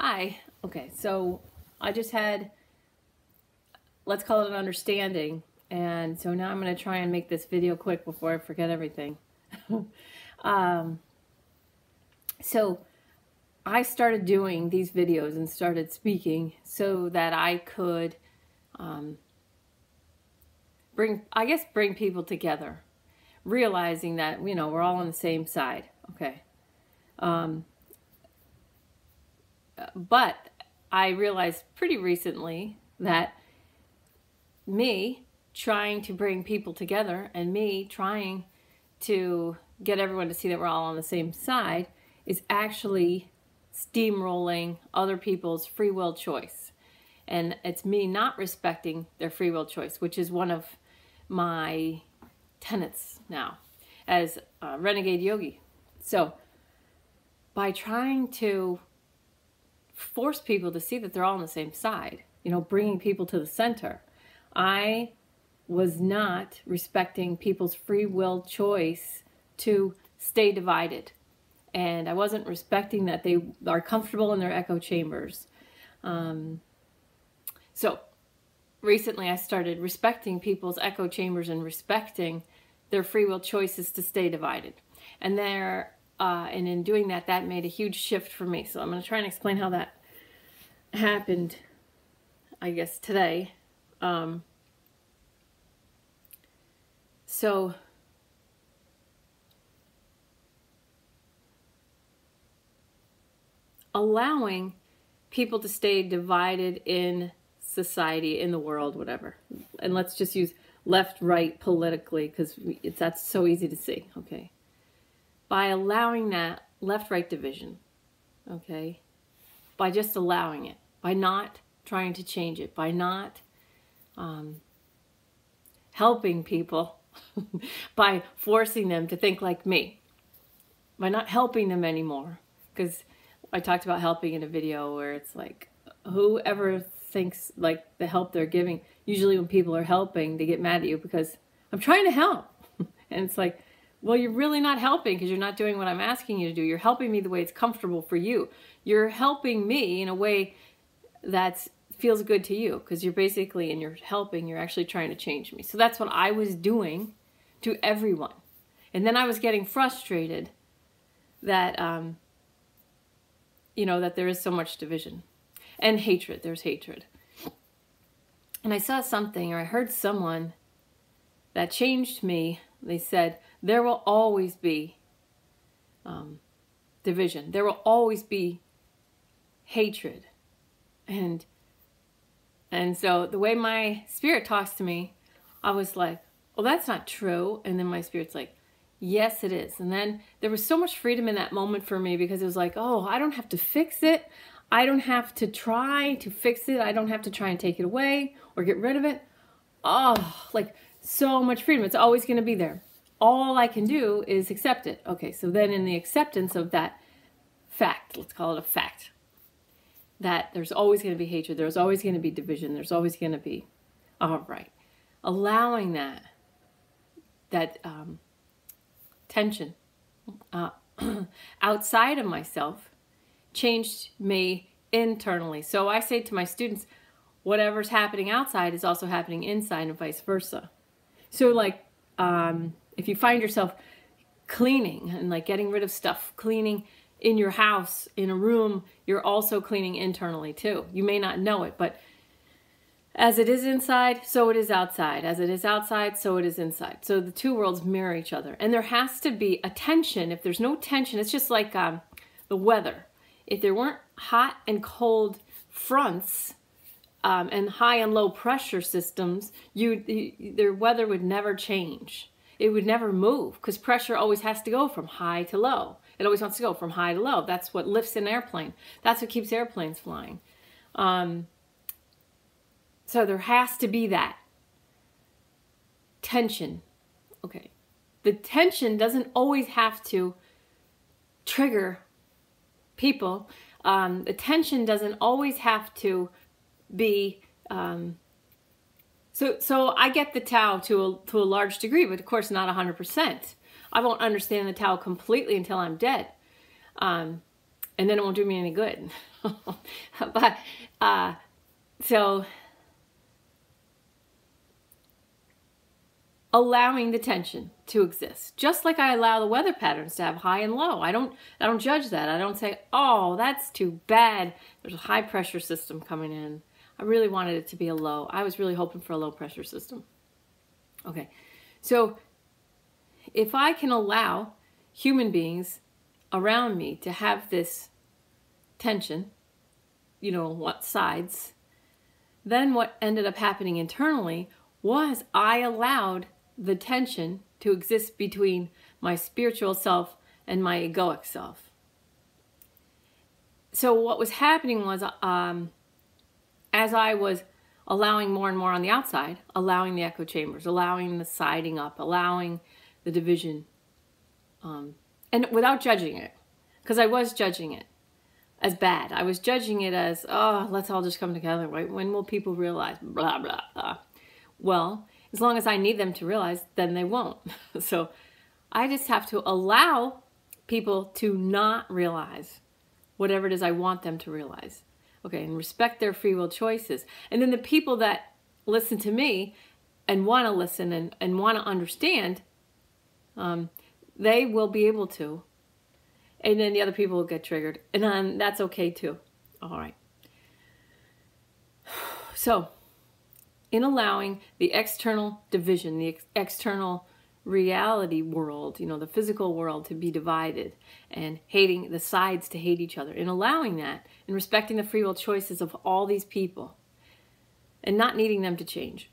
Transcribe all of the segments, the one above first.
Hi. Okay, so I just had, let's call it an understanding, and so now I'm going to try and make this video quick before I forget everything. um, so I started doing these videos and started speaking so that I could bring people together, realizing that, we're all on the same side. Okay. But I realized pretty recently that me trying to bring people together and me trying to get everyone to see that we're all on the same side is actually steamrolling other people's free will choice. And it's me not respecting their free will choice, which is one of my tenets now as a Renegade Yogi. So by trying to force people to see that they're all on the same side, bringing people to the center, I was not respecting people's free will choice to stay divided. And I wasn't respecting that they are comfortable in their echo chambers. So recently I started respecting people's echo chambers and respecting their free will choices to stay divided. And in doing that, that made a huge shift for me. So I'm going to try and explain how that happened, I guess, today. So allowing people to stay divided in society, in the world, whatever. And let's just use left, right, politically, because that's so easy to see, okay? By allowing that left-right division, okay? By just allowing it, by not trying to change it, by not helping people, by forcing them to think like me, by not helping them anymore. Because I talked about helping in a video where it's like, whoever thinks like the help they're giving, usually when people are helping, they get mad at you because I'm trying to help. And it's like, well, you're really not helping because you're not doing what I'm asking you to do. You're helping me the way it's comfortable for you. You're helping me in a way that feels good to you because you're basically, and you're helping, you're actually trying to change me. So that's what I was doing to everyone. And then I was getting frustrated that, that there is so much division and hatred. There's hatred. And I saw something, or I heard someone that changed me. They said, there will always be division. There will always be hatred. And so the way my spirit talks to me, I was like, well, that's not true. And then my spirit's like, yes, it is. And then there was so much freedom in that moment for me because it was like, oh, I don't have to fix it. I don't have to try to fix it. I don't have to try and take it away or get rid of it. Oh, like so much freedom. It's always going to be there. All I can do is accept it. Okay, so then in the acceptance of that fact, let's call it a fact, that there's always going to be hatred, there's always going to be division, there's always going to be, all right, allowing that tension outside of myself changed me internally. So I say to my students, whatever's happening outside is also happening inside and vice versa. So like, if you find yourself cleaning and like getting rid of stuff, cleaning in your house, in a room, you're also cleaning internally too. You may not know it, but as it is inside, so it is outside. As it is outside, so it is inside. So the two worlds mirror each other. And there has to be a tension. If there's no tension, it's just like the weather. If there weren't hot and cold fronts and high and low pressure systems, their weather would never change. It would never move because pressure always has to go from high to low. It always wants to go from high to low. That's what lifts an airplane. That's what keeps airplanes flying. So there has to be that tension. Okay. The tension doesn't always have to trigger people. The tension doesn't always have to be... So I get the Tao to a large degree, but of course not 100%. I won't understand the Tao completely until I'm dead. and then it won't do me any good. But so allowing the tension to exist, just like I allow the weather patterns to have high and low. I don't judge that. I don't say, oh, that's too bad, there's a high pressure system coming in. I really wanted it to be a low. I was really hoping for a low pressure system. Okay, so if I can allow human beings around me to have this tension, you know, what sides, then what ended up happening internally was I allowed the tension to exist between my spiritual self and my egoic self. So what was happening was, as I was allowing more and more on the outside, allowing the echo chambers, allowing the siding up, allowing the division, and without judging it, because I was judging it as bad. I was judging it as, oh, let's all just come together, right? When will people realize, blah, blah, blah. Well, as long as I need them to realize, then they won't. So I just have to allow people to not realize whatever it is I want them to realize. Okay, and respect their free will choices. And then the people that listen to me and want to listen and want to understand, they will be able to. And then the other people will get triggered. And then that's okay too. All right. So, in allowing the external division, the external reality world, you know, the physical world to be divided and hating the sides to hate each other, in allowing that and respecting the free will choices of all these people and not needing them to change,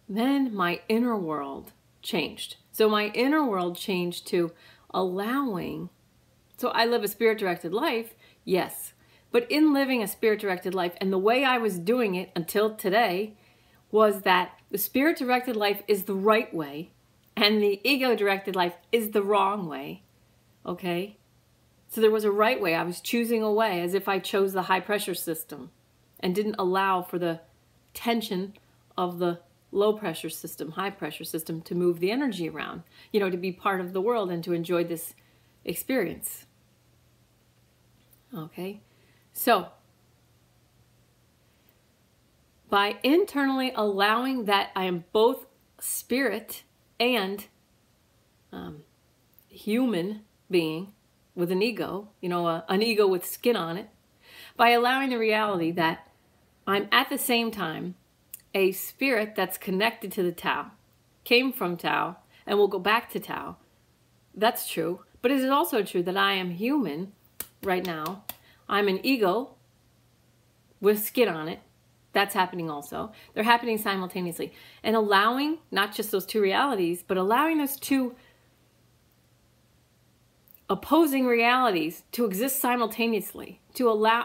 then my inner world changed. So my inner world changed to allowing. So I live a spirit-directed life, yes. But in living a spirit-directed life, and the way I was doing it until today, was that the spirit-directed life is the right way, and the ego-directed life is the wrong way, okay? So there was a right way. I was choosing a way as if I chose the high-pressure system and didn't allow for the tension of the low-pressure system, high-pressure system to move the energy around, you know, to be part of the world and to enjoy this experience. Okay? So, by internally allowing that I am both spirit and human being with an ego, you know, an ego with skin on it, by allowing the reality that I'm at the same time a spirit that's connected to the Tao, came from Tao, and will go back to Tao. That's true. But it is also true that I am human right now. I'm an ego with skin on it. That's happening also. They're happening simultaneously. And allowing not just those two realities, but allowing those two opposing realities to exist simultaneously, to allow,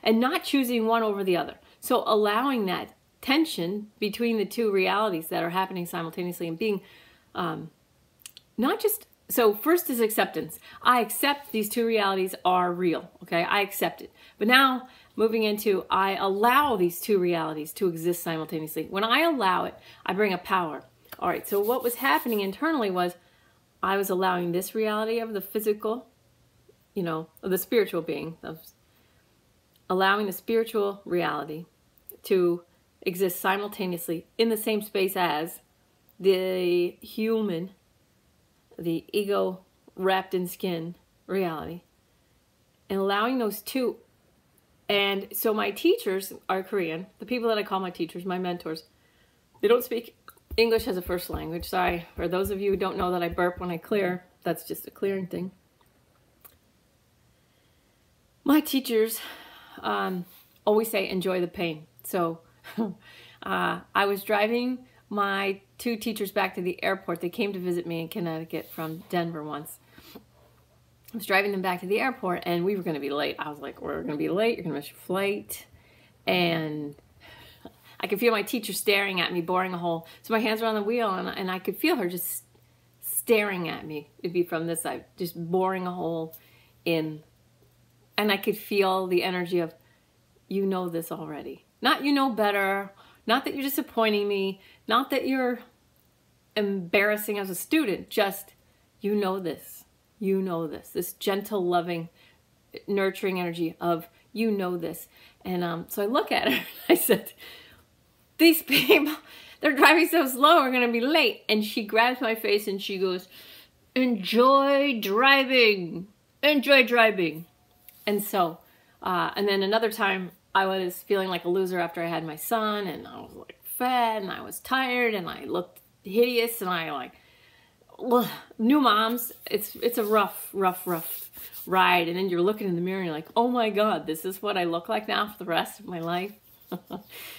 and not choosing one over the other. So allowing that tension between the two realities that are happening simultaneously and being not just, so first is acceptance. I accept these two realities are real, okay? I accept it. But now moving into I allow these two realities to exist simultaneously. When I allow it, I bring a power. All right, so what was happening internally was I was allowing this reality of the physical, you know, of the spiritual being, of allowing the spiritual reality to exist simultaneously in the same space as the human, the ego wrapped in skin reality, and allowing those two. And so my teachers are Korean. The people that I call my teachers, my mentors, they don't speak English as a first language. Sorry, for those of you who don't know that I burp when I clear, that's just a clearing thing. My teachers always say, enjoy the pain. So I was driving my two teachers back to the airport. They came to visit me in Connecticut from Denver once. I was driving them back to the airport, and we were going to be late. I was like, we're going to be late. You're going to miss your flight. And I could feel my teacher staring at me, boring a hole. So my hands were on the wheel, and I could feel her just staring at me. It'd be from this side, just boring a hole in. And I could feel the energy of, you know this already. Not you know better. Not that you're disappointing me. Not that you're embarrassing as a student. Just, you know this. You know this. This gentle, loving, nurturing energy of, you know this. And so I look at her and I said, these people, they're driving so slow, we're going to be late. And she grabs my face and she goes, enjoy driving. Enjoy driving. And so, and then another time I was feeling like a loser after I had my son, and I was like fat and I was tired and I looked hideous, and I like, new moms, it's a rough ride. And then you're looking in the mirror and you're like, oh my God, this is what I look like now for the rest of my life.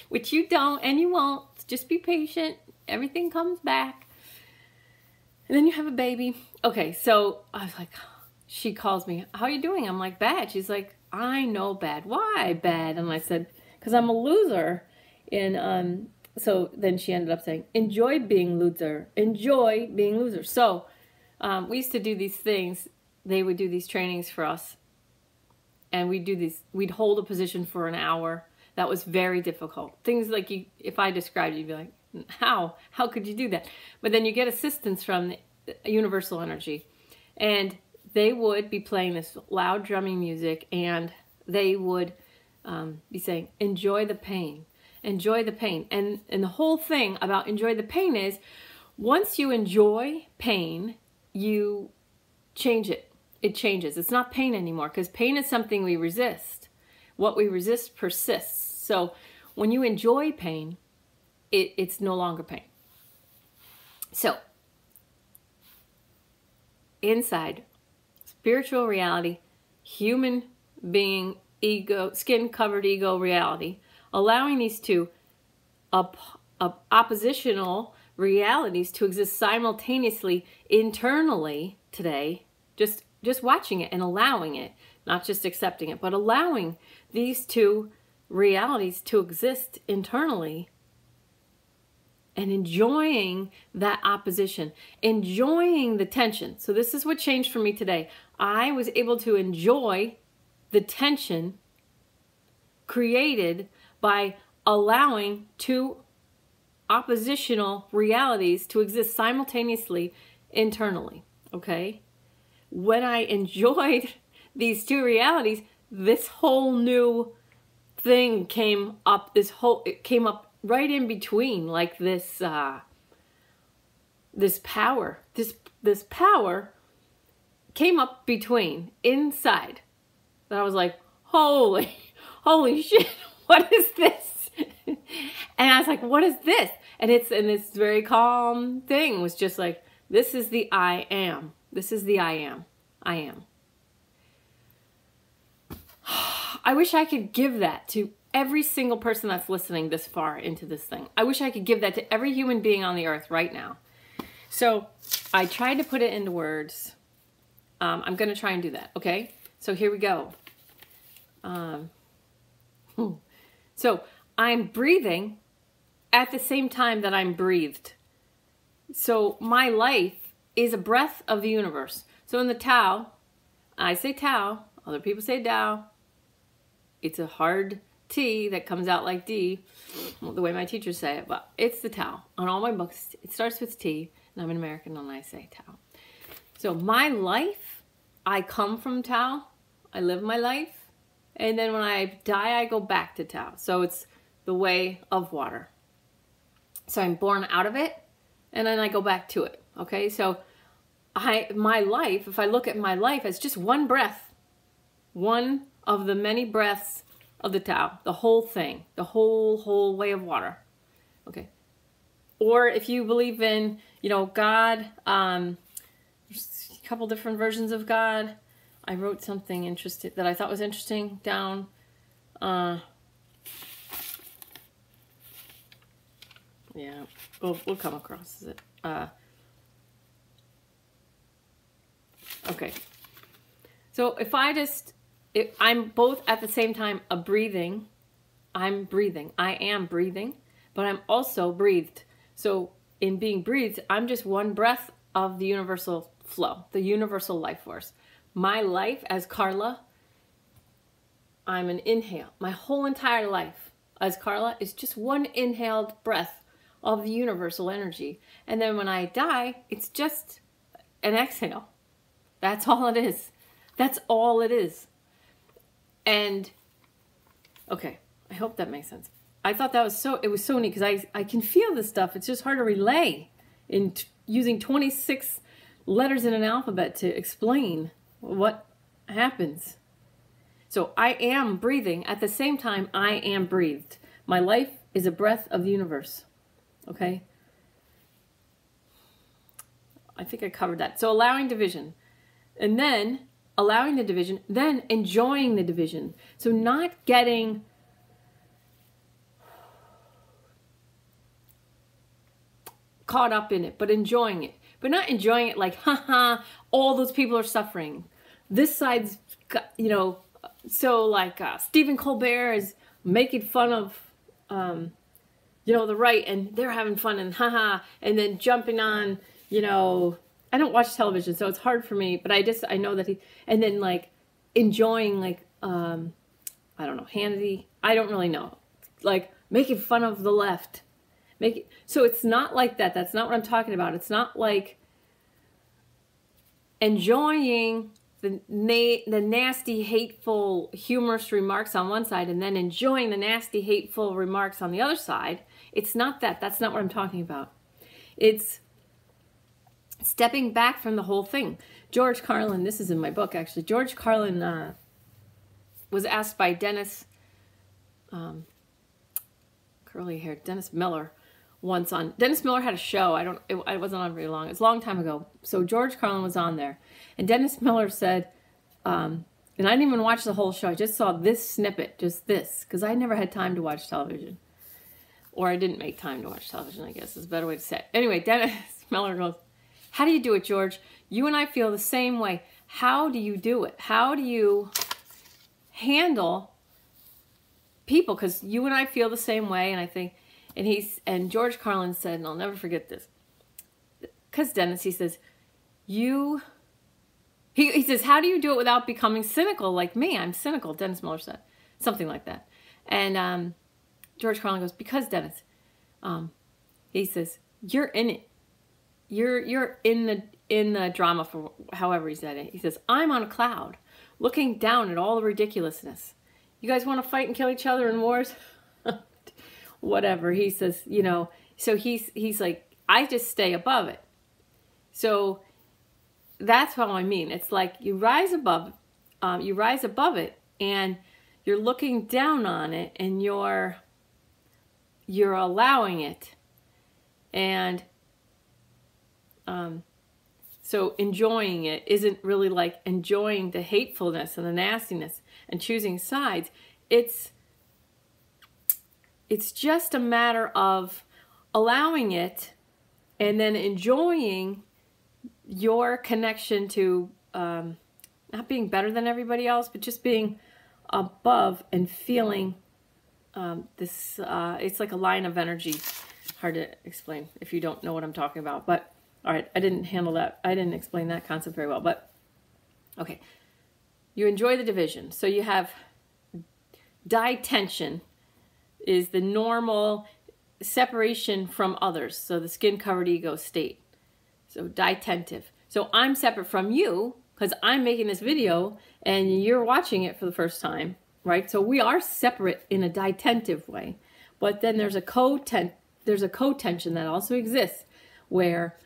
Which you don't, and you won't. Just be patient. Everything comes back. And then you have a baby. Okay, so I was like, she calls me, how are you doing? I'm like, bad. She's like, I know bad. Why bad? And I said, because I'm a loser. And so then she ended up saying, enjoy being loser. Enjoy being loser. So we used to do these things. They would do these trainings for us. And we'd hold a position for an hour. That was very difficult. Things like, if I described it, you'd be like, how? How could you do that? But then you get assistance from the universal energy. And they would be playing this loud drumming music, and they would be saying, enjoy the pain. Enjoy the pain. And the whole thing about enjoy the pain is, once you enjoy pain, you change it. It changes. It's not pain anymore, because pain is something we resist. What we resist persists. So when you enjoy pain, it's no longer pain. So inside, spiritual reality, human being, ego, skin-covered ego reality, allowing these two oppositional realities to exist simultaneously internally today, just watching it and allowing it, not just accepting it, but allowing these two realities to exist internally and enjoying that opposition, enjoying the tension. So this is what changed for me today. I was able to enjoy the tension created by allowing two oppositional realities to exist simultaneously internally, okay? When I enjoyed these two realities, this whole new thing came up, it came up right in between, like this power came up between inside, that I was like, holy shit, what is this? And I was like, what is this? And this very calm thing was just like, this is the I am. This is the I am. I am. I wish I could give that to every single person that's listening this far into this thing. I wish I could give that to every human being on the earth right now. So I tried to put it into words. I'm going to try and do that. Okay. So here we go. So I'm breathing at the same time that I'm breathed. So my life is a breath of the universe. So in the Tao, I say Tao, other people say Tao. It's a hard T that comes out like D, the way my teachers say it, but it's the Tao. On all my books, it starts with T, and I'm an American and I say Tao. So my life, I come from Tao, I live my life, and then when I die, I go back to Tao. So it's the way of water. So I'm born out of it, and then I go back to it, okay? So my life, if I look at my life as just one breath, one of the many breaths of the Tao, the whole thing, the whole way of water, okay? Or if you believe in, God, there's a couple different versions of God. I wrote something interesting that I thought was interesting down. Yeah, we'll come across it. Okay. So if I'm both at the same time I'm breathing. I am breathing, but I'm also breathed. So in being breathed, I'm just one breath of the universal flow, the universal life force. My life as Carla, I'm an inhale. My whole entire life as Carla is just one inhaled breath of the universal energy. And then when I die, it's just an exhale. That's all it is. That's all it is. And, okay, I hope that makes sense. I thought that was it was so neat because I can feel this stuff. It's just hard to relay in using 26 letters in an alphabet to explain what happens. So I am breathing. At the same time, I am breathed. My life is a breath of the universe. Okay? I think I covered that. So allowing division. And then allowing the division, then enjoying the division. So not getting caught up in it, but enjoying it. But not enjoying it like, haha, all those people are suffering. This side's, you know, so like Stephen Colbert is making fun of, you know, the right, and they're having fun and haha, and then jumping on, you know, I don't watch television, so it's hard for me, but I know that and then like enjoying like, I don't know, Hannity, I don't really know, like making fun of the left. So it's not like that. That's not what I'm talking about. It's not like enjoying the nasty, hateful, humorous remarks on one side and then enjoying the nasty, hateful remarks on the other side. It's not that. That's not what I'm talking about. It's stepping back from the whole thing. George Carlin, this is in my book actually, George Carlin was asked by Dennis Miller once on, Dennis Miller had a show, it wasn't on very long, it was a long time ago, so George Carlin was on there, and Dennis Miller said, and I didn't even watch the whole show, I just saw this snippet, just this, because I never had time to watch television, or I didn't make time to watch television, I guess is a better way to say it. Anyway, Dennis Miller goes, how do you do it, George? You and I feel the same way. How do you do it? How do you handle people? Because you and I feel the same way, and I think, and George Carlin said, and I'll never forget this, because Dennis, he says, he says, how do you do it without becoming cynical like me? I'm cynical, Dennis Miller said. Something like that. And George Carlin goes, because Dennis, he says, you're in it. You're in the drama, for however he said it. He says, I'm on a cloud looking down at all the ridiculousness. You guys want to fight and kill each other in wars? Whatever. He says, you know, so he's like, I just stay above it. So that's what I mean. It's like you rise above it, and you're looking down on it, and you're allowing it. And so enjoying it isn't really like enjoying the hatefulness and the nastiness and choosing sides. It's just a matter of allowing it and then enjoying your connection to not being better than everybody else, but just being above and feeling this. It's like a line of energy. Hard to explain if you don't know what I'm talking about. But all right, I didn't handle that. I didn't explain that concept very well. But okay, you enjoy the division. So you have ditension is the normal separation from others. So the skin-covered ego state. So ditentive. So I'm separate from you because I'm making this video and you're watching it for the first time, right? So we are separate in a ditentive way. But then there's a co-tension that also exists where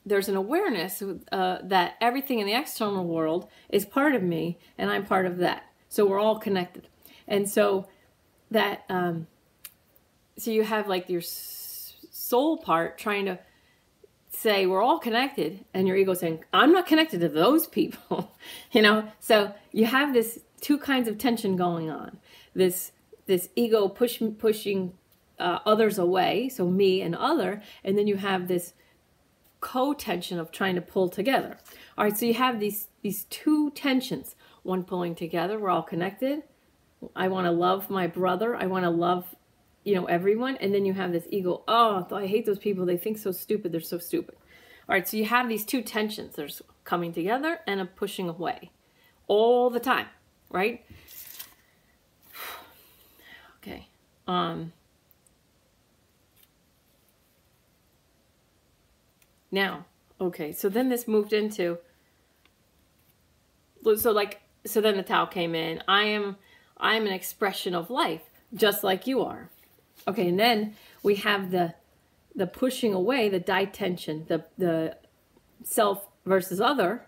there's an awareness that everything in the external world is part of me and I'm part of that. So we're all connected. And so that, so you have like your soul part trying to say we're all connected, and your ego saying, I'm not connected to those people, you know? So you have this two kinds of tension going on. This ego pushing others away, so me and other, and then you have this co-tension of trying to pull together. All right, so you have these two tensions, one pulling together, we're all connected. I want to love my brother. I want to love, you know, everyone. And then you have this ego. Oh, I hate those people. They think so stupid. They're so stupid. All right. So you have these two tensions. There's coming together and a pushing away all the time. Right. Okay. Now, okay. So then this moved into, So then the Tao came in. I'm an expression of life, just like you are. Okay, and then we have the pushing away, the detention, the self versus other.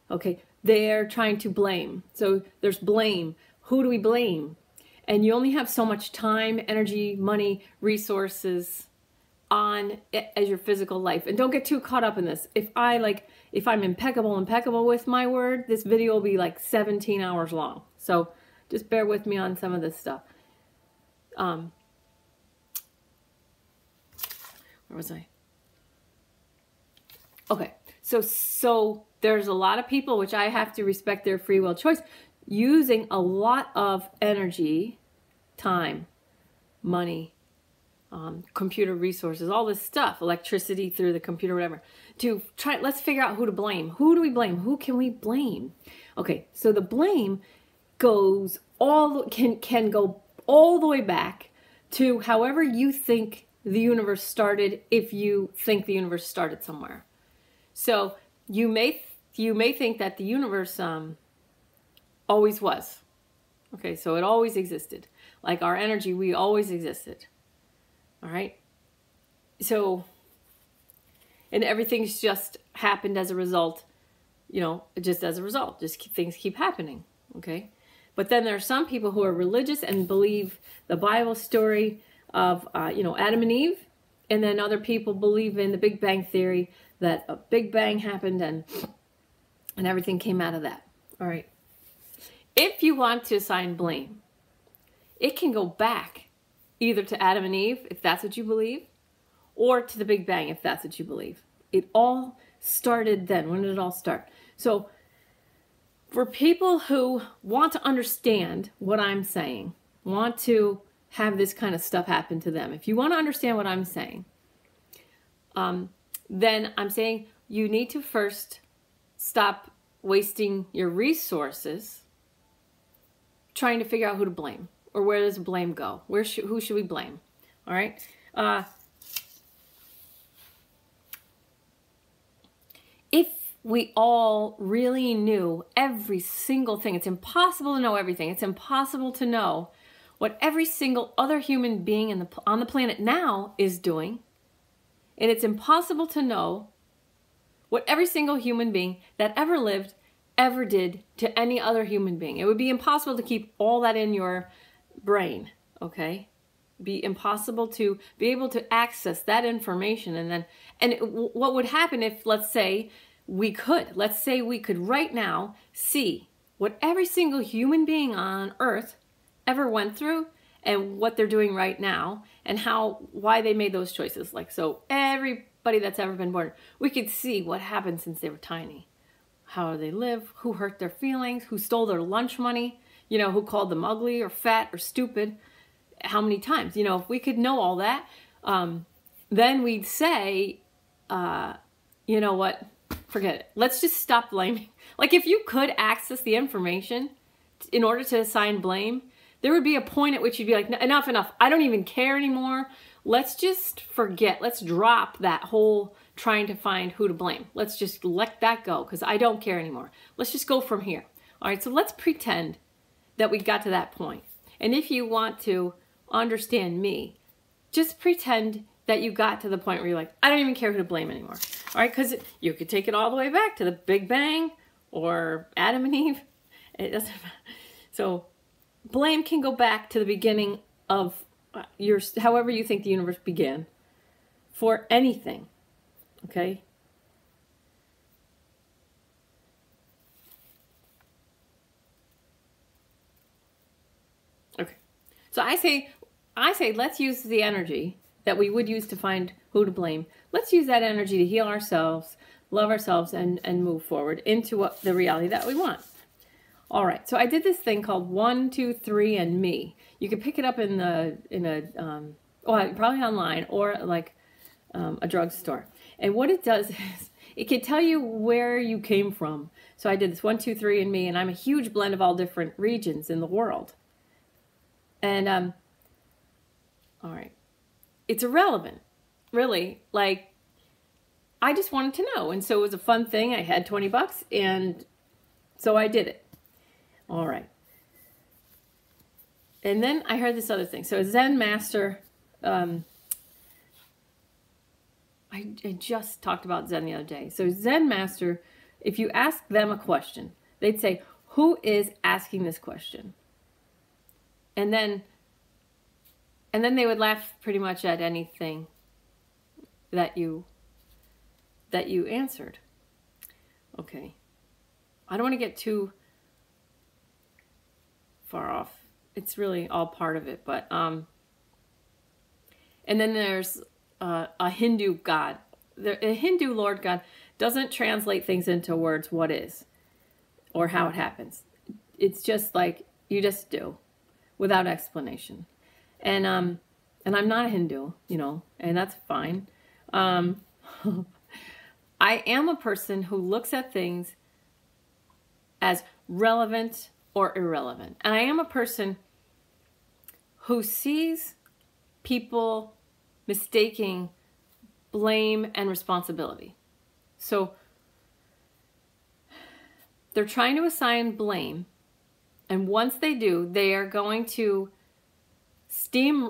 Okay, they're trying to blame. So there's blame. Who do we blame? And you only have so much time, energy, money, resources on as your physical life. And don't get too caught up in this. If I'm impeccable with my word, this video will be like 17 hours long. So just bear with me on some of this stuff. Where was I? Okay, so there's a lot of people, which I have to respect their free will choice, using a lot of energy, time, money, computer resources, all this stuff, electricity through the computer, whatever, to try. Let's figure out who to blame. Who do we blame? Who can we blame? Okay, so the blame goes can go all the way back to however you think the universe started, if you think the universe started somewhere. So you may think that the universe always was. Okay, so it always existed. Like our energy, we always existed. All right? So, and everything's just happened as a result, just as a result. Things keep happening. Okay? But then there are some people who are religious and believe the Bible story of, Adam and Eve. And then other people believe in the Big Bang Theory, that a Big Bang happened and everything came out of that. All right. If you want to assign blame, it can go back either to Adam and Eve, if that's what you believe, or to the Big Bang, if that's what you believe. It all started then. When did it all start? So for people who want to understand what I'm saying, want to have this kind of stuff happen to them, if you want to understand what I'm saying, then I'm saying you need to first stop wasting your resources trying to figure out who to blame, or where does blame go? Who should we blame? All right. If we all really knew every single thing, it's impossible to know everything. It's impossible to know what every single other human being on the planet now is doing. And it's impossible to know what every single human being that ever lived ever did to any other human being. It would be impossible to keep all that in your brain, okay? Be impossible to be able to access that information. What would happen if, let's say we could right now see what every single human being on Earth ever went through and what they're doing right now and why they made those choices. So everybody that's ever been born, we could see what happened since they were tiny. How they live, who hurt their feelings, who stole their lunch money, who called them ugly or fat or stupid, how many times. If we could know all that, then we'd say, you know what, forget it. Let's just stop blaming. If you could access the information in order to assign blame, there would be a point at which you'd be like, enough, I don't even care anymore. Let's just forget. Let's drop that whole trying to find who to blame. Let's just let that go because I don't care anymore. Let's just go from here. All right, so let's pretend that we got to that point. And if you want to understand me, just pretend that you got to the point where you're like, I don't even care who to blame anymore. All right, because you could take it all the way back to the Big Bang or Adam and Eve. It doesn't matter. So blame can go back to the beginning of however you think the universe began for anything. Okay? Okay. So I say let's use the energy that we would use to find who to blame. Let's use that energy to heal ourselves, love ourselves, and move forward into the reality that we want. All right. So I did this thing called 1, 2, 3, and Me. You can pick it up in probably online or a drugstore. And what it does is it can tell you where you came from. So I did this 1, 2, 3, and Me, and I'm a huge blend of all different regions in the world. And all right, it's irrelevant, really. I just wanted to know, and so it was a fun thing. I had $20, and So I did it. All right. And then I heard this other thing. So a Zen master, I just talked about Zen the other day. So Zen master, if you ask them a question, they'd say, who is asking this question? And then they would laugh pretty much at anything that you answered. Okay. I don't want to get too far off. It's really all part of it, but and then there's a Hindu God. A Hindu Lord God doesn't translate things into words what is or how it happens. It's just like you just do without explanation. And I'm not a Hindu, you know, and that's fine. I am a person who looks at things as relevant or irrelevant. And I am a person who sees people mistaking blame and responsibility. So they're trying to assign blame, and once they do, they are going to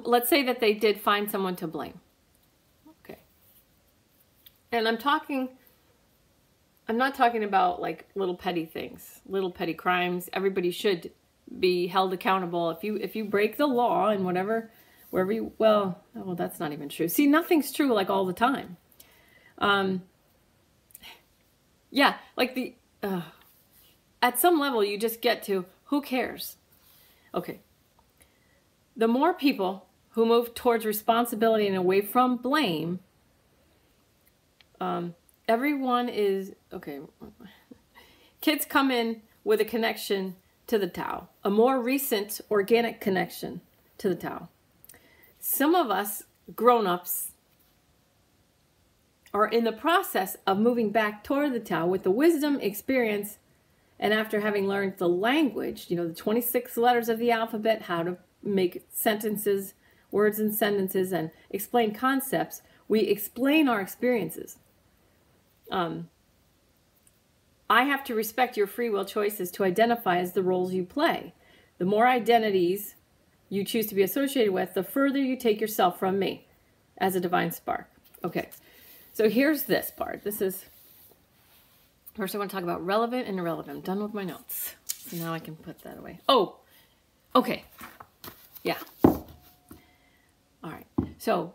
let's say that they did find someone to blame. Okay. And I'm not talking about like little petty things, little petty crimes. Everybody should be held accountable. If you break the law and wherever you, well, that's not even true. See, nothing's true like all the time. Yeah, like at some level you just get to, who cares? Okay. The more people who move towards responsibility and away from blame, everyone is, okay, kids come in with a connection to the Tao, a more recent organic connection to the Tao. Some of us grown-ups are in the process of moving back toward the Tao with the wisdom, experience, and after having learned the language, you know, the 26 letters of the alphabet, how to make sentences, words and sentences, and explain concepts, we explain our experiences. I have to respect your free will choices to identify as the roles you play. The more identities you choose to be associated with, the further you take yourself from me as a divine spark. Okay, so here's this part. This is, first I want to talk about relevant and irrelevant. I'm done with my notes. So now I can put that away. Oh, okay. Yeah. All right. So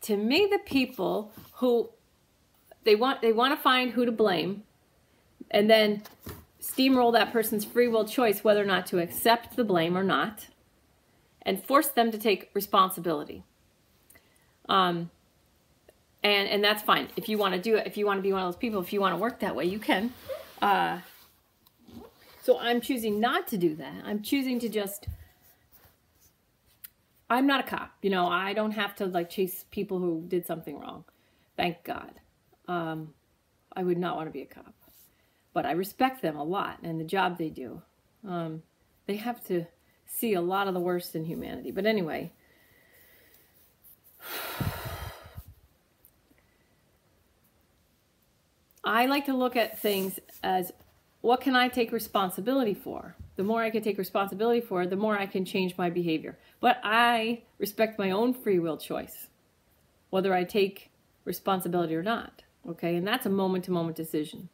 to me, the people who they want to find who to blame, and then steamroll that person's free will choice whether or not to accept the blame or not, and force them to take responsibility. And that's fine. If you want to do it, if you want to be one of those people, if you want to work that way, you can. So I'm choosing not to do that. I'm choosing to just, I'm not a cop. You know, I don't have to like chase people who did something wrong. Thank God. I would not want to be a cop. But I respect them a lot and the job they do. They have to see a lot of the worst in humanity. But anyway, I like to look at things as, what can I take responsibility for? The more I can take responsibility for, the more I can change my behavior. But I respect my own free will choice, whether I take responsibility or not. Okay, and that's a moment-to-moment decision.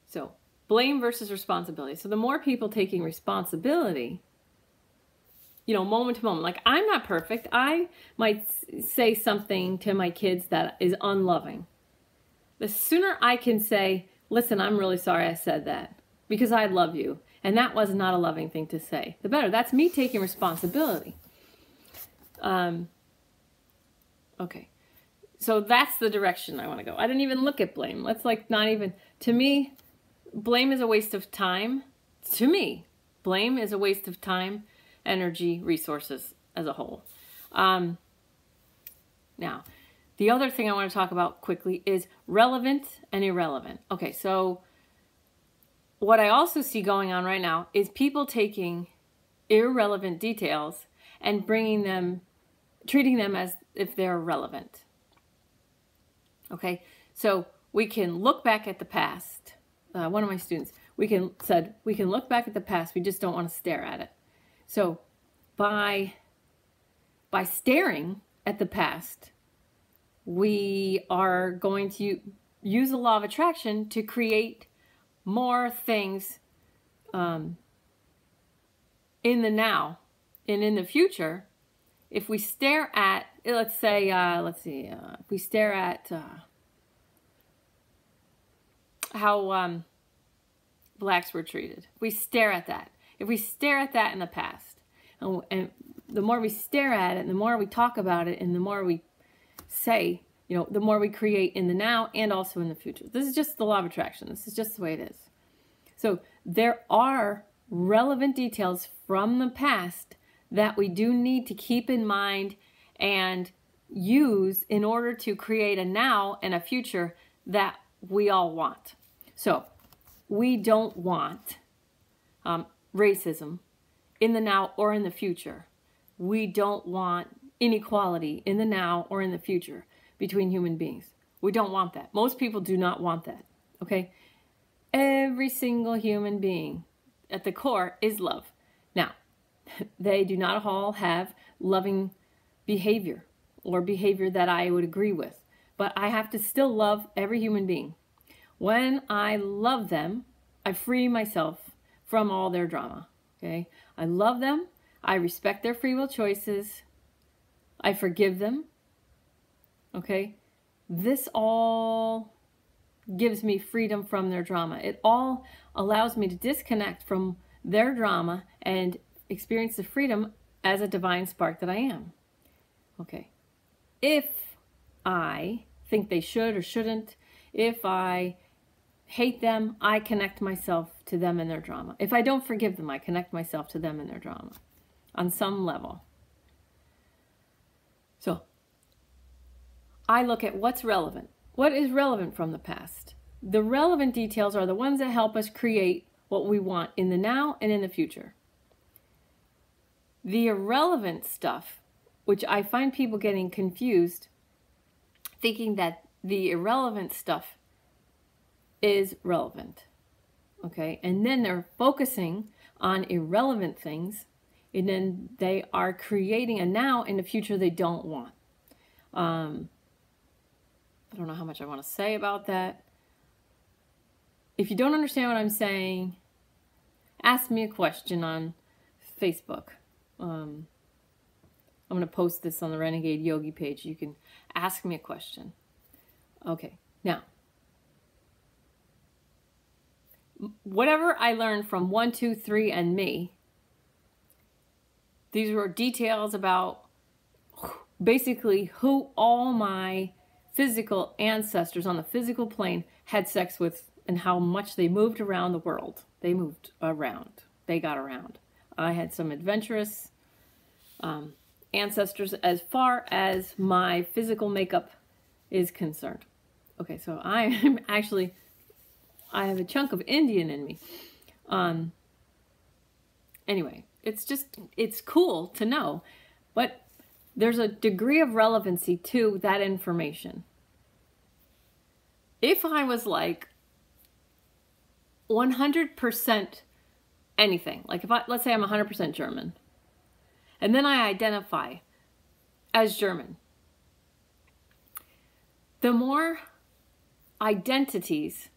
So blame versus responsibility. So the more people taking responsibility, you know, moment to moment, like I'm not perfect. I might say something to my kids that is unloving. The sooner I can say, listen, I'm really sorry I said that because I love you. And that was not a loving thing to say. The better. That's me taking responsibility. Okay. So that's the direction I want to go. I didn't even look at blame. Let's like not even, to me, blame is a waste of time. To me, blame is a waste of time, energy, resources as a whole. Now, the other thing I want to talk about quickly is relevant and irrelevant. Okay, so what I also see going on right now is people taking irrelevant details and treating them as if they're relevant. Okay, so we can look back at the past. One of my students, said we can look back at the past, we just don't want to stare at it. So by staring at the past, we are going to use the law of attraction to create more things in the now and in the future. If we stare at, let's say, if we stare at how blacks were treated, if we stare at that, in the past, and the more we stare at it, and the more we talk about it, and the more we say, the more we create in the now and also in the future. This is just the law of attraction. This is just the way it is. So there are relevant details from the past that we do need to keep in mind and use in order to create a now and a future that we all want. So we don't want racism in the now or in the future. We don't want inequality in the now or in the future between human beings. We don't want that. Most people do not want that, okay? Every single human being at the core is love. Now, they do not all have loving behavior or behavior that I would agree with, but I have to still love every human being. When I love them, I free myself from all their drama, okay? I love them. I respect their free will choices. I forgive them, okay? This all gives me freedom from their drama. It all allows me to disconnect from their drama and experience the freedom as a divine spark that I am. Okay. If I think they should or shouldn't, if I hate them, I connect myself to them and their drama. If I don't forgive them, I connect myself to them and their drama on some level. So I look at what's relevant. What is relevant from the past? The relevant details are the ones that help us create what we want in the now and in the future. The irrelevant stuff, which I find people getting confused, thinking that the irrelevant stuff is relevant, okay? And then they're focusing on irrelevant things, and then they are creating a now and a future they don't want. I don't know how much I want to say about that. If you don't understand what I'm saying, ask me a question on Facebook. I'm going to post this on the Renegade Yogi page. You can ask me a question. Okay, now, whatever I learned from 1, 2, 3, and me, these were details about basically who all my physical ancestors on the physical plane had sex with and how much they moved around the world. They moved around. They got around. I had some adventurous ancestors as far as my physical makeup is concerned. Okay, so I have a chunk of Indian in me. Anyway, it's cool to know, but there's a degree of relevancy to that information. If I was like 100% anything, like let's say I'm 100% German, and then I identify as German, the more identities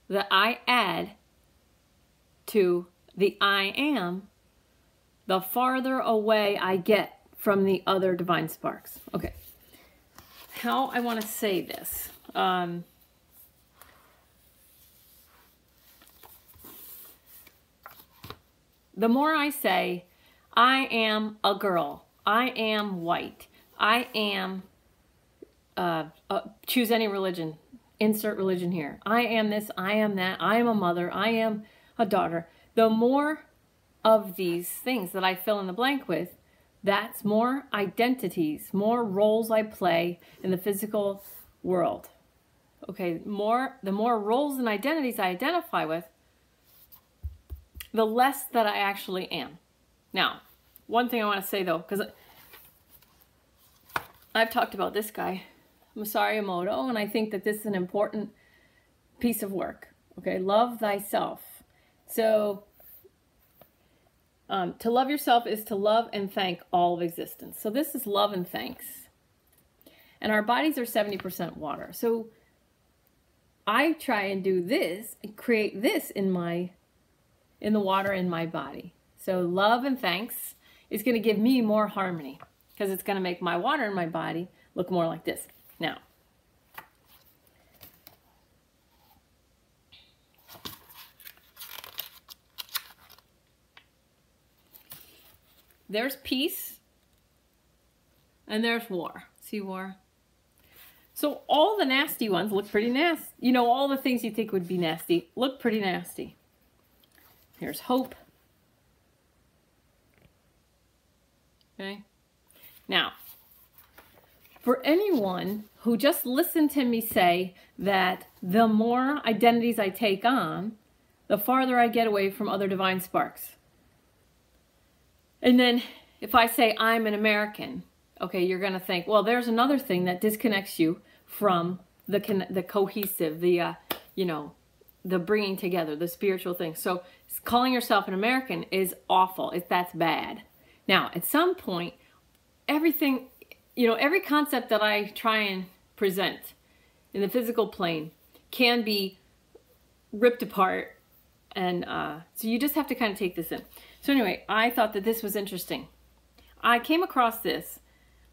that I add to the I am, the farther away I get from the other divine sparks. Okay, how I want to say this. The more I say, I am a girl, I am white, I am, choose any religion, insert religion here. I am this, I am that, I am a mother, I am a daughter. The more of these things that I fill in the blank with, that's more identities, more roles I play in the physical world. Okay, the more roles and identities I identify with, the less that I actually am. Now, one thing I want to say though, because I've talked about this guy, Masaru Emoto, and I think that this is an important piece of work. Okay, love thyself. So to love yourself is to love and thank all of existence. So this is love and thanks. And our bodies are 70% water. So I try and do this and create this in the water in my body. So love and thanks is going to give me more harmony because it's going to make my water in my body look more like this. Now, there's peace and there's war. See war? So all the nasty ones look pretty nasty. You know, all the things you think would be nasty look pretty nasty. Here's hope. Okay. Now, for anyone who just listened to me say that the more identities I take on, the farther I get away from other divine sparks. And then if I say I'm an American, okay, you're going to think, well, there's another thing that disconnects you from the cohesive, the bringing together, the spiritual thing. So calling yourself an American is awful. That's bad. Now, at some point, everything, every concept that I try and present in the physical plane can be ripped apart. And so you just have to kind of take this in. So anyway, I thought that this was interesting. I came across this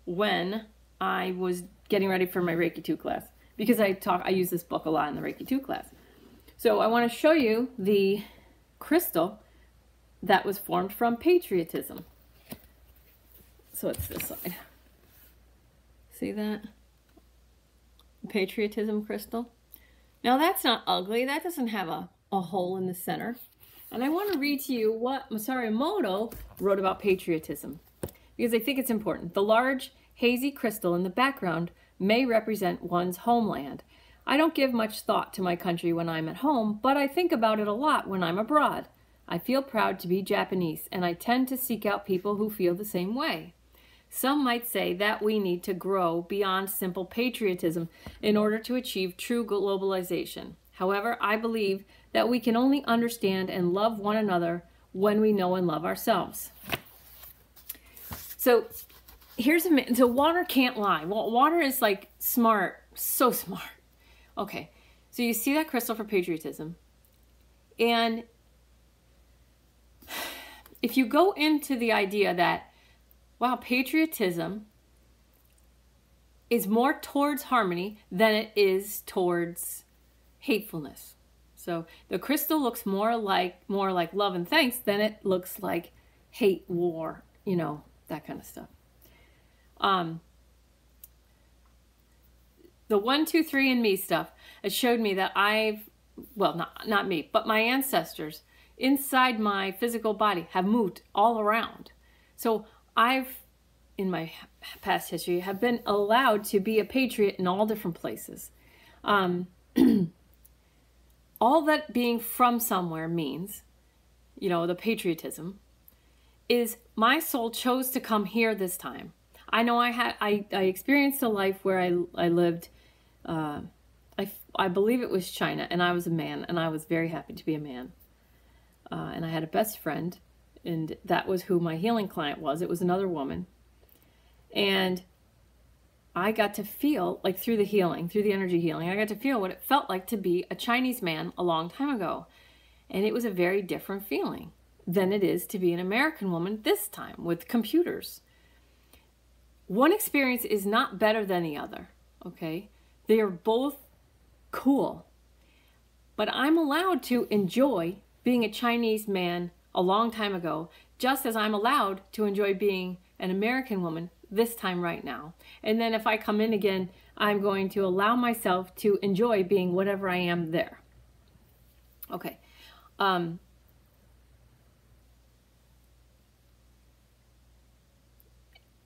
when I was getting ready for my Reiki 2 class because I use this book a lot in the Reiki 2 class. So I want to show you the crystal that was formed from patriotism. So it's this side. See that? Patriotism crystal. Now that's not ugly. That doesn't have a hole in the center. And I want to read to you what Masaru Emoto wrote about patriotism because I think it's important. The large, hazy crystal in the background may represent one's homeland. I don't give much thought to my country when I'm at home, but I think about it a lot when I'm abroad. I feel proud to be Japanese, and I tend to seek out people who feel the same way. Some might say that we need to grow beyond simple patriotism in order to achieve true globalization. However, I believe that we can only understand and love one another when we know and love ourselves. So so water can't lie. Well, water is like smart, so smart. Okay, so you see that crystal for patriotism. And if you go into the idea that, wow, patriotism is more towards harmony than it is towards hatefulness. So the crystal looks more like love and thanks than it looks like hate, war, that kind of stuff. The 1, 2, 3 and me stuff, it showed me that not me, but my ancestors inside my physical body have moved all around. So in my past history, have been allowed to be a patriot in all different places. All that being from somewhere means, the patriotism, is my soul chose to come here this time. I know I experienced a life where I lived, I believe it was China, and I was a man, and I was very happy to be a man. And I had a best friend, and that was who my healing client was. It was another woman. And I got to feel, like through the healing, through the energy healing, I got to feel what it felt like to be a Chinese man a long time ago. And it was a very different feeling than it is to be an American woman this time with computers. One experience is not better than the other, okay? They are both cool. But I'm allowed to enjoy being a Chinese man a long time ago, just as I'm allowed to enjoy being an American woman this time right now. And then if I come in again, I'm going to allow myself to enjoy being whatever I am there. Okay.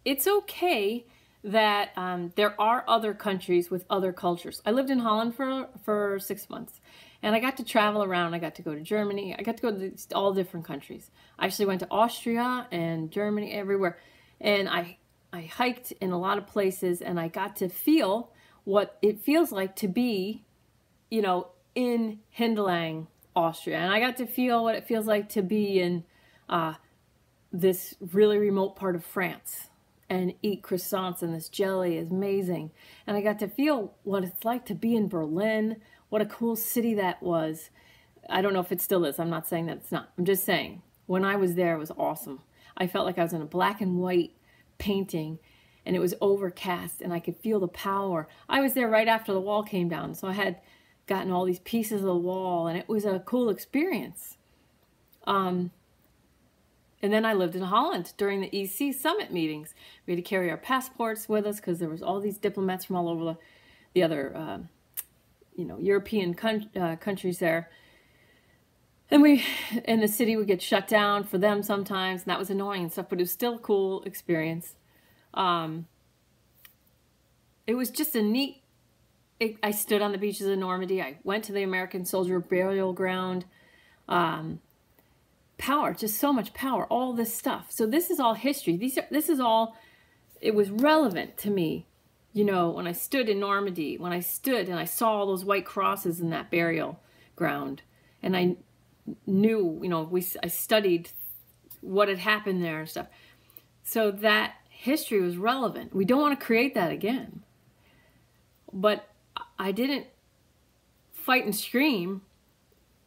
It's okay that there are other countries with other cultures. I lived in Holland for 6 months, and I got to travel around. I got to go to Germany. I got to go to all different countries. I actually went to Austria and Germany, everywhere. And I hiked in a lot of places, and I got to feel what it feels like to be, in Hindelang, Austria, and I got to feel what it feels like to be in this really remote part of France and eat croissants, and this jelly is amazing. And I got to feel what it's like to be in Berlin. What a cool city that was. I don't know if it still is. I'm not saying that it's not. I'm just saying when I was there, it was awesome. I felt like I was in a black and white painting, and it was overcast, and I could feel the power. I was there right after the wall came down, so I had gotten all these pieces of the wall, and it was a cool experience. And then I lived in Holland during the EC summit meetings. We had to carry our passports with us because there was all these diplomats from all over the other, European countries there. And the city would get shut down for them sometimes, and that was annoying and stuff, but it was still a cool experience. It was just a neat, I stood on the beaches of Normandy. I went to the American Soldier Burial Ground. Power, just so much power, all this stuff. So this is all history. This is all, it was relevant to me, when I stood in Normandy, when I stood and I saw all those white crosses in that burial ground, and I knew, I studied what had happened there and stuff. So that history was relevant. We don't want to create that again. But I didn't fight and scream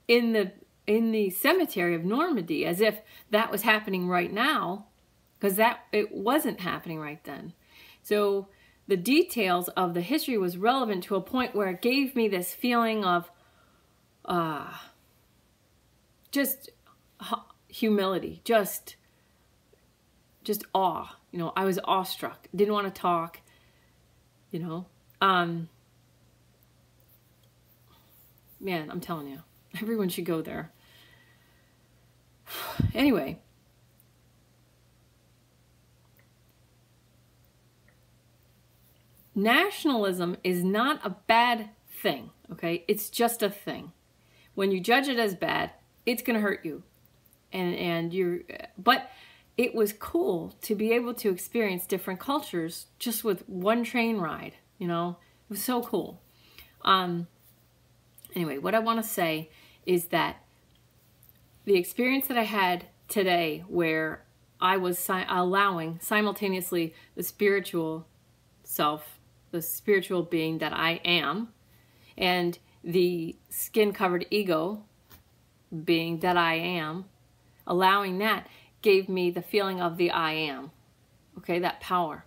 in the cemetery of Normandy as if that was happening right now, because it wasn't happening right then. So the details of the history was relevant to a point where it gave me this feeling of just humility, just awe. I was awestruck. Didn't want to talk. Man, I'm telling you, everyone should go there. Anyway, nationalism is not a bad thing, okay? It's just a thing. When you judge it as bad, it's going to hurt you. But it was cool to be able to experience different cultures just with one train ride, It was so cool. Anyway, what I want to say is that the experience that I had today, where I was allowing simultaneously the spiritual self, the spiritual being that I am, and the skin-covered ego being that I am, allowing that gave me the feeling of the I am, okay, that power.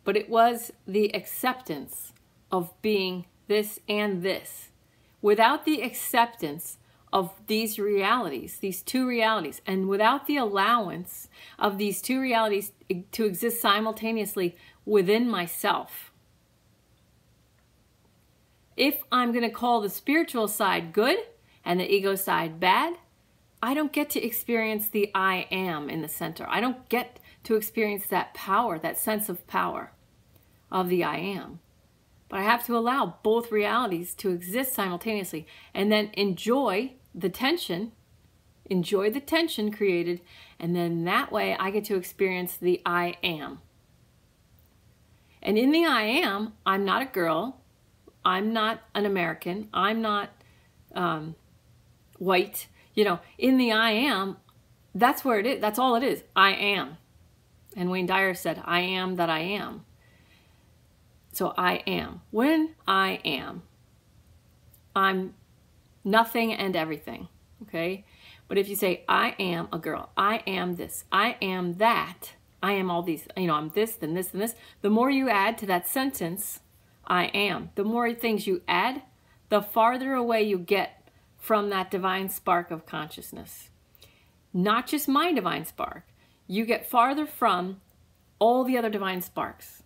But it was the acceptance of being this and this. Without the acceptance of these realities, these two realities, and without the allowance of these two realities to exist simultaneously within myself, if I'm going to call the spiritual side good and the ego side bad, I don't get to experience the I am in the center. I don't get to experience that power, that sense of power of the I am. But I have to allow both realities to exist simultaneously, and then enjoy the tension created, and then that way I get to experience the I am. And in the I am, I'm not a girl, I'm not an American, I'm not white. In the I am, that's where it is. That's all it is. I am. And Wayne Dyer said, I am that I am. So I am. When I am, I'm nothing and everything, okay? But if you say, I am a girl, I am this, I am that, I am all these, I'm this, then this, and this, the more you add to that sentence, I am, the more things you add, the farther away you get from that divine spark of consciousness. Not just my divine spark. You get farther from all the other divine sparks.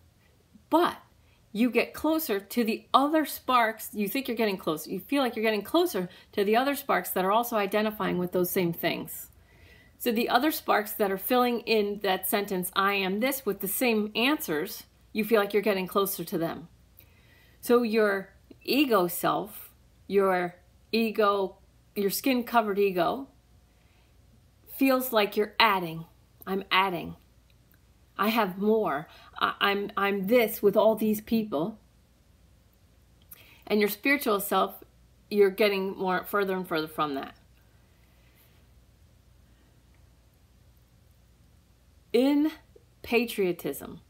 But you get closer to the other sparks. You think you're getting closer. You feel like you're getting closer to the other sparks that are also identifying with those same things. So the other sparks that are filling in that sentence, I am this, with the same answers, you feel like you're getting closer to them. So your ego self, your ego, your skin-covered ego, feels like you're adding. I'm adding. I have more. I'm this with all these people. And your spiritual self you're getting more further and further from that. In patriotism,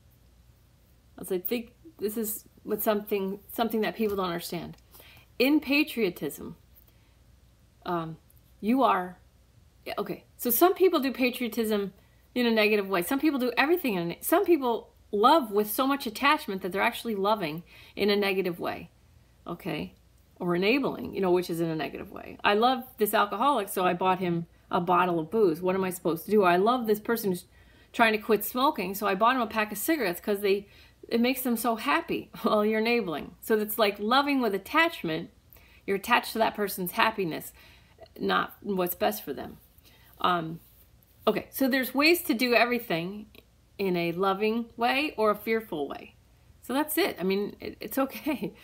I think this is what something that people don't understand. In patriotism, you are, okay, so some people do patriotism in a negative way. Some people do everything in it. Some people love with so much attachment that they're actually loving in a negative way, okay? Or enabling, which is in a negative way. I love this alcoholic, so I bought him a bottle of booze. What am I supposed to do? Or I love this person who's trying to quit smoking, so I bought him a pack of cigarettes because it makes them so happy. Well, you're enabling. So it's like loving with attachment. You're attached to that person's happiness, not what's best for them. Okay, so there's ways to do everything in a loving way or a fearful way. So that's it. I mean, it's okay.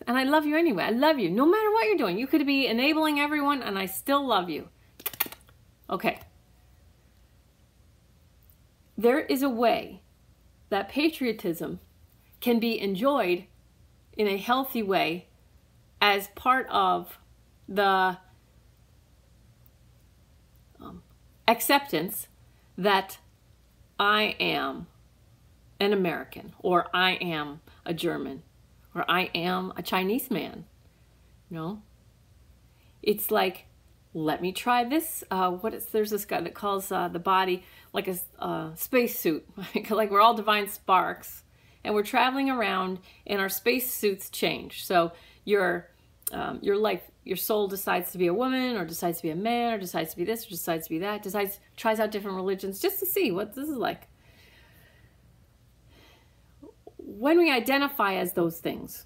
And I love you anyway. I love you no matter what you're doing. You could be enabling everyone and I still love you. Okay. There is a way that patriotism can be enjoyed in a healthy way as part of the acceptance that I am an American, or I am a German, or I am a Chinese man. It's like, let me try this. There's this guy that calls the body like a space suit. Like we're all divine sparks, and we're traveling around, and our space suits change. So your life, your soul decides to be a woman, or decides to be a man, or decides to be this, or decides to be that. Tries out different religions just to see what this is like. When we identify as those things,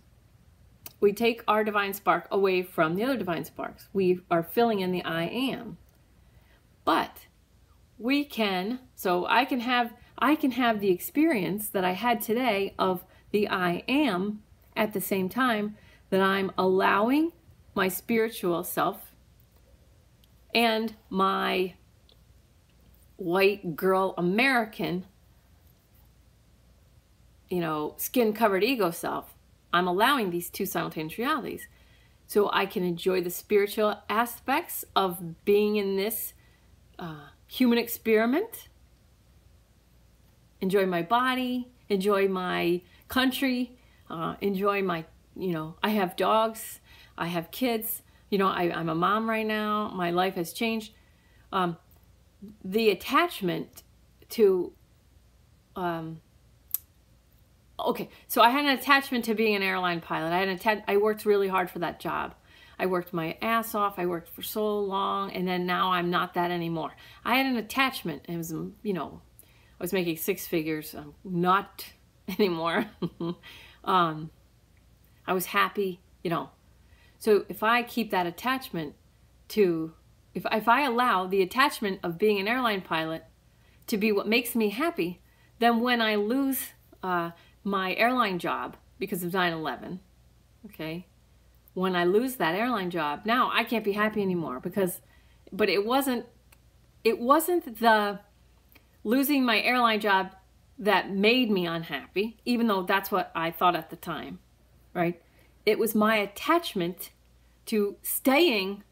we take our divine spark away from the other divine sparks. We are filling in the I am. But we can, so I can have the experience that I had today of the I am at the same time that I'm allowing my spiritual self and my white girl American, skin-covered ego self. I'm allowing these two simultaneous realities so I can enjoy the spiritual aspects of being in this human experiment, enjoy my body, enjoy my country, enjoy my, I have dogs, I have kids, I'm a mom right now, my life has changed. The attachment to, okay, so I had an attachment to being an airline pilot. I worked really hard for that job. I worked my ass off. I worked for so long, and then now I'm not that anymore. I had an attachment. It was, I was making six figures. Not anymore. I was happy, So if I keep that attachment to, if I allow the attachment of being an airline pilot to be what makes me happy, then when I lose my airline job because of 9/11, okay, when I lose that airline job, now I can't be happy anymore but it wasn't the losing my airline job that made me unhappy, even though that's what I thought at the time, right? It was my attachment to staying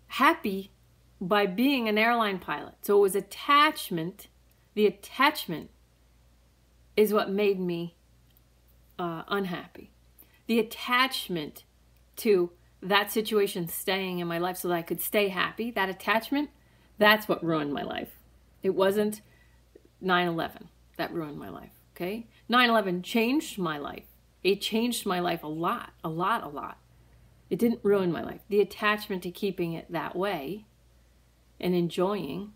happy by being an airline pilot. So it was attachment. The attachment is what made me unhappy. The attachment to that situation staying in my life so that I could stay happy, that attachment, that's what ruined my life. It wasn't 9/11 that ruined my life, okay? 9/11 changed my life. It changed my life a lot, a lot, a lot. It didn't ruin my life. The attachment to keeping it that way and enjoying,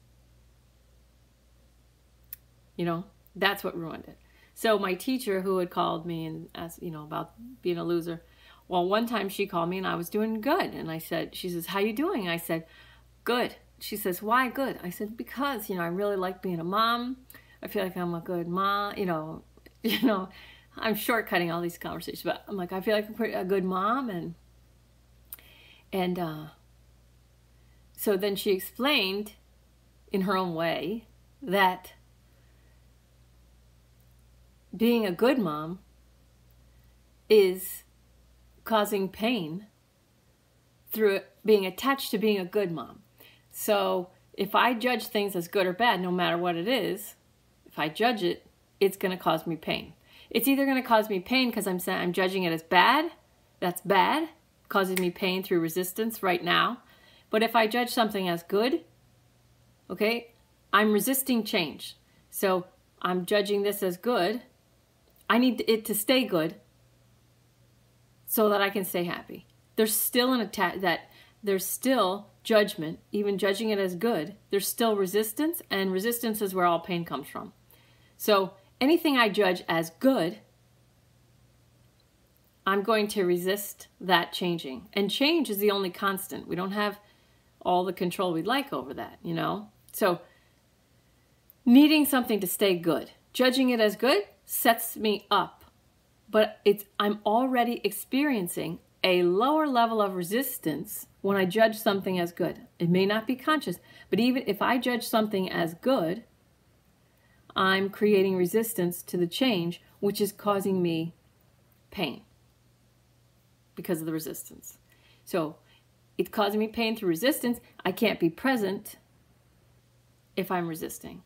that's what ruined it. So my teacher who had called me and asked, about being a loser, well, one time she called me and I was doing good. And she says, how you doing? I said, good. She says, why good? I said, because, I really like being a mom. I feel like I'm a good mom, I'm shortcutting all these conversations, but I'm like, I feel like I'm a good mom. And so then she explained in her own way that being a good mom is causing pain through being attached to being a good mom. So if I judge things as good or bad, no matter what it is, if I judge it, it's going to cause me pain. It's either going to cause me pain because I'm judging it as bad. That's bad, causing me pain through resistance right now. But if I judge something as good, okay, I'm resisting change. So I'm judging this as good. I need it to stay good so that I can stay happy. There's still there's still judgment, even judging it as good. There's still resistance, and resistance is where all pain comes from. So anything I judge as good, I'm going to resist that changing. And change is the only constant. We don't have all the control we'd like over that, you know? So needing something to stay good, judging it as good sets me up. But I'm already experiencing a lower level of resistance when I judge something as good. It may not be conscious, but even if I judge something as good, I'm creating resistance to the change, which is causing me pain because of the resistance. So it's causing me pain through resistance. I can't be present if I'm resisting.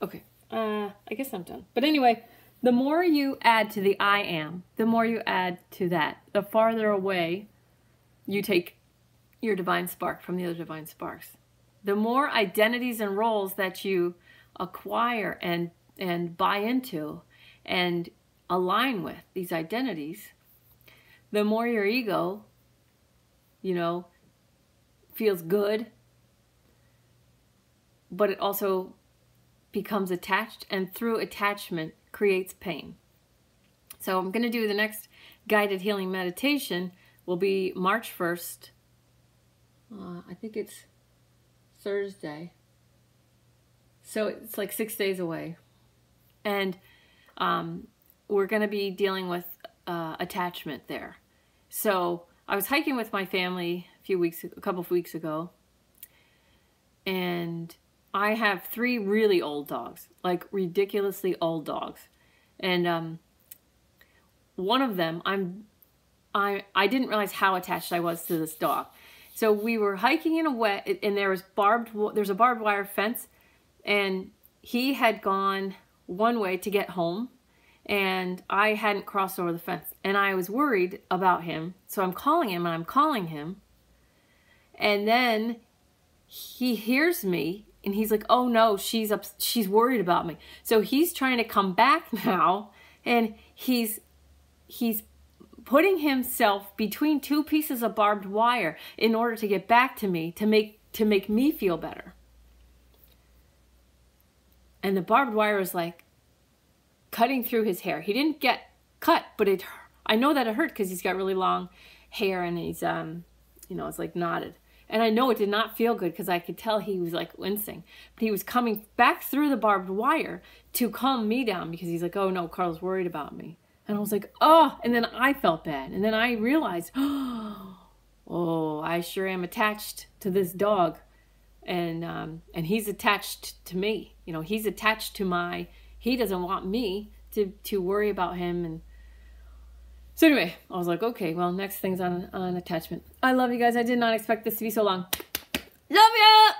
Okay, I guess I'm done. But anyway, the more you add to the I am, the more you add to that, the farther away you take your divine spark from the other divine sparks. The more identities and roles that you acquire and buy into and align with these identities, the more your ego, you know, feels good, but it also becomes attached, and through attachment creates pain. So I'm going to do the next guided healing meditation will be March 1st. I think it's Thursday. So it's like 6 days away. And we're going to be dealing with attachment there. So I was hiking with my family a couple of weeks ago, and I have 3 really old dogs, like ridiculously old dogs. And one of them, I didn't realize how attached I was to this dog. So we were hiking in a wet, and there's a barbed wire fence, and he had gone one way to get home, and I hadn't crossed over the fence, and I was worried about him. So I'm calling him, and then he hears me, and he's like, "Oh no, she's worried about me." So he's trying to come back now, and he's putting himself between 2 pieces of barbed wire in order to get back to me, to make me feel better. And the barbed wire was like cutting through his hair. He didn't get cut, but I know that it hurt because he's got really long hair, and he's you know, it's like knotted. And I know it did not feel good because I could tell he was like wincing. But he was coming back through the barbed wire to calm me down because he's like, "Oh no, Carl's worried about me." And I was like, "Oh," and then I felt bad. And then I realized, oh, I sure am attached to this dog. And he's attached to me. You know, he's attached to he doesn't want me to worry about him. And so anyway, I was like, okay, well, next thing's on attachment. I love you guys. I did not expect this to be so long. Love ya!